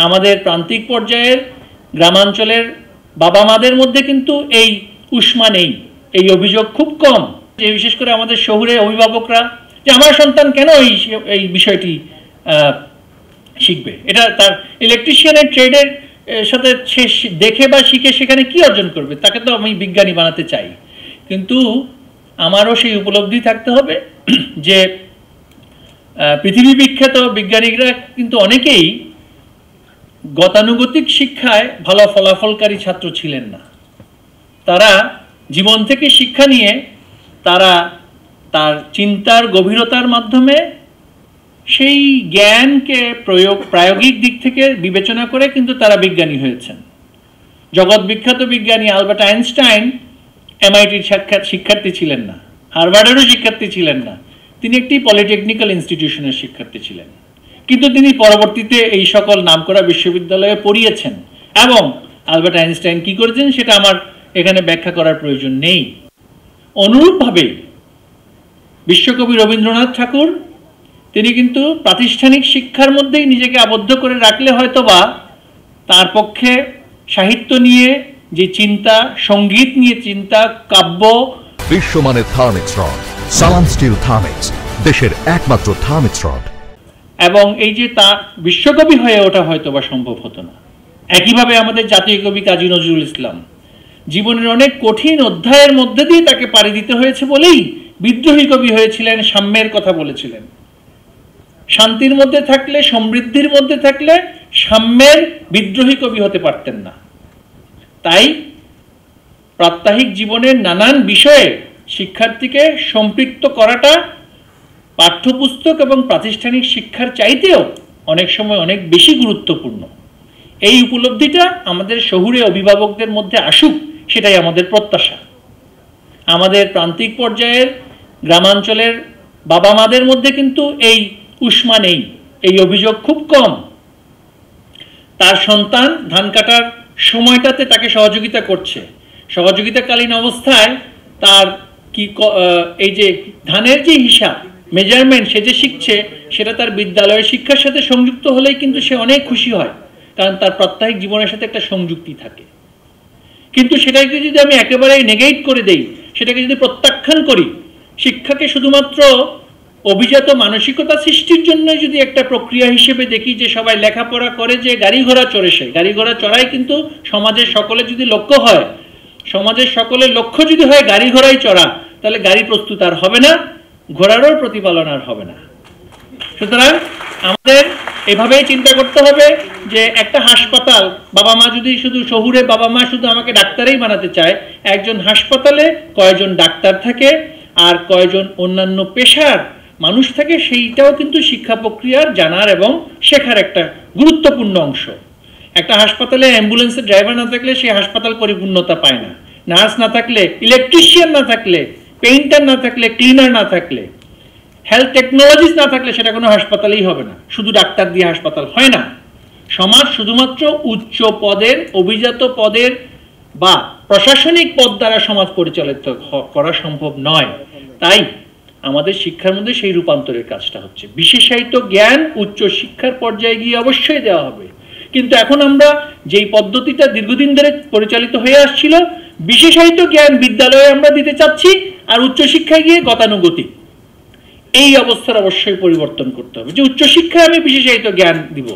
আমাদের প্রান্তিক পর্যায়ের গ্রামাঞ্চলের বাবা মাদের মধ্যে কিন্তু এই উষ্মা নেই, এই অভিযোগ খুব কম। যে বিশেষ করে আমাদের শহুরে অভিভাবকরা যে আমার সন্তান কেন এই বিষয়টি শিখবে, এটা তার ইলেকট্রিশিয়ানের ট্রেডের সাথে সে দেখে বা শিখে সেখানে কি অর্জন করবে, তাকে তো আমি বিজ্ঞানী বানাতে চাই। কিন্তু আমারও সেই উপলব্ধি থাকতে হবে যে পৃথিবী বিখ্যাত বিজ্ঞানীরা কিন্তু অনেকেই গতানুগতিক শিক্ষায় ভালো ফলাফলকারী ছাত্র ছিলেন না। তারা জীবন থেকে শিক্ষা নিয়ে তারা তার চিন্তার গভীরতার মাধ্যমে সেই জ্ঞানকে প্রায়োগিক দিক থেকে বিবেচনা করে কিন্তু তারা বিজ্ঞানী হয়েছেন। জগৎ বিখ্যাত বিজ্ঞানী আলবার্ট আইনস্টাইন এমআইটির শিক্ষার্থী ছিলেন না, হার্ভার্ডেরও শিক্ষার্থী ছিলেন না, তিনি একটি পলিটেকনিক্যাল ইনস্টিটিউশনের শিক্ষার্থী ছিলেন। কিন্তু তিনি পরবর্তীতে এই সকল নামকরা বিশ্ববিদ্যালয়ে পড়িয়েছেন। এবং আলবার্ট আইনস্টাইন কি করেছেন সেটা আমার এখানে ব্যাখ্যা করার প্রয়োজন নেই। অনুরূপভাবে বিশ্বকবি রবীন্দ্রনাথ ঠাকুর তিনি কিন্তু প্রাতিষ্ঠানিক শিক্ষার মধ্যেই নিজেকে আবদ্ধ করে রাখলে হয়তোবা তার পক্ষে সাহিত্য নিয়ে যে চিন্তা, সঙ্গীত নিয়ে চিন্তা, কাব্য, বিশ্বমানের থার্মিক্স রড সালাম স্টিল থার্মিক্স, দেশের একমাত্র থার্মিক্স রড, এবং এই যে তা বিশ্বকবি হয়ে ওঠা হয়তোবা সম্ভব হতো না। একইভাবে আমাদের জাতীয় কবি কাজী নজরুল ইসলাম জীবনের অনেক কঠিন অধ্যায়ের মধ্যে দিয়ে তাকে পাড়ি দিতে হয়েছে বলেই বিদ্রোহী কবি হয়েছিলেন, সাম্যের কথা বলেছিলেন। শান্তির মধ্যে থাকলে, সমৃদ্ধির মধ্যে থাকলে সাম্যের বিদ্রোহী কবি হতে পারতেন না। তাই প্রাত্যহিক জীবনের নানান বিষয়ে শিক্ষার্থীকে সম্পৃক্ত করাটা পাঠ্যপুস্তক এবং প্রাতিষ্ঠানিক শিক্ষার চাইতেও অনেক সময় অনেক বেশি গুরুত্বপূর্ণ। এই উপলব্ধিটা আমাদের শহুরে অভিভাবকদের মধ্যে আসুক, সেটাই আমাদের প্রত্যাশা। আমাদের প্রান্তিক পর্যায়ের গ্রামাঞ্চলের বাবা মাদের মধ্যে কিন্তু এই উষ্মা নেই, এই অভিযোগ খুব কম। তার সন্তান ধান কাটার সময়টাতে তাকে সহযোগিতা করছে, সহযোগিতাকালীন অবস্থায় তার কি এই যে ধানের যে হিসাব, মেজারমেন্ট সে যে শিখছে, সেটা তার বিদ্যালয়ের শিক্ষার সাথে সংযুক্ত হলেই কিন্তু সে অনেক খুশি হয়, কারণ তার প্রাত্যহিক জীবনের সাথে একটা সংযুক্তি থাকে। কিন্তু সেটাকে যদি আমি একেবারে নেগেট করে দেই, সেটাকে যদি প্রত্যাখ্যান করি, শিক্ষাকে শুধুমাত্র অভিজাত মানসিকতা সৃষ্টির জন্য যদি একটা প্রক্রিয়া হিসেবে দেখি যে সবাই লেখাপড়া করে যে গাড়ি ঘোড়া চড়ে, সে গাড়ি ঘোড়া চড়াই কিন্তু সমাজের সকলের যদি লক্ষ্য হয়, সমাজের সকলের লক্ষ্য যদি হয় গাড়ি ঘোড়াই চড়া, তাহলে গাড়ি প্রস্তুত আর হবে না, ঘোড়ারও প্রতিপালন আর হবে না। সুতরাং আমাদের এভাবেই চিন্তা করতে হবে যে একটা হাসপাতাল, বাবা মা যদি শুধু শহুরে বাবা মা শুধু আমাকে ডাক্তারই বানাতে চায়, একজন হাসপাতালে কয়জন ডাক্তার থাকে আর কয়জন অন্যান্য পেশার মানুষ থাকে, সেইটাও কিন্তু শিক্ষা প্রক্রিয়ার জানার এবং শেখার একটা গুরুত্বপূর্ণ অংশ। একটা হাসপাতালে অ্যাম্বুলেন্সের ড্রাইভার না থাকলে সেই হাসপাতাল পরিপূর্ণতা পায় না, নার্স না থাকলে, ইলেকট্রিশিয়ান না থাকলে, পেইন্টার না থাকলে, ক্লিনার না থাকলে, হেলথ টেকনোলজিস্ট না থাকলে সেটা কোনো হাসপাতালই হবে না। শুধু ডাক্তার দিয়ে হাসপাতাল হয় না। সমাজ শুধুমাত্র উচ্চ পদের, অভিজাত পদের বা প্রশাসনিক পদ দ্বারা সমাজ পরিচালিত করা সম্ভব নয়। তাই আমাদের শিক্ষার মধ্যে সেই রূপান্তরের কাজটা হচ্ছে। বিশেষায়িত জ্ঞান উচ্চ শিক্ষার পর্যায়ে গিয়ে অবশ্যই দেওয়া হবে, কিন্তু এখন আমরা যেই পদ্ধতিটা দীর্ঘদিন ধরে পরিচালিত হয়ে আসছিল, বিশেষায়িত জ্ঞান বিদ্যালয়ে আমরা দিতে চাচ্ছি আর উচ্চশিক্ষায় গিয়ে গতানুগতিক, এই অবস্থার অবশ্যই পরিবর্তন করতে হবে যে উচ্চশিক্ষায় আমি বিশেষায়িত জ্ঞান দিব।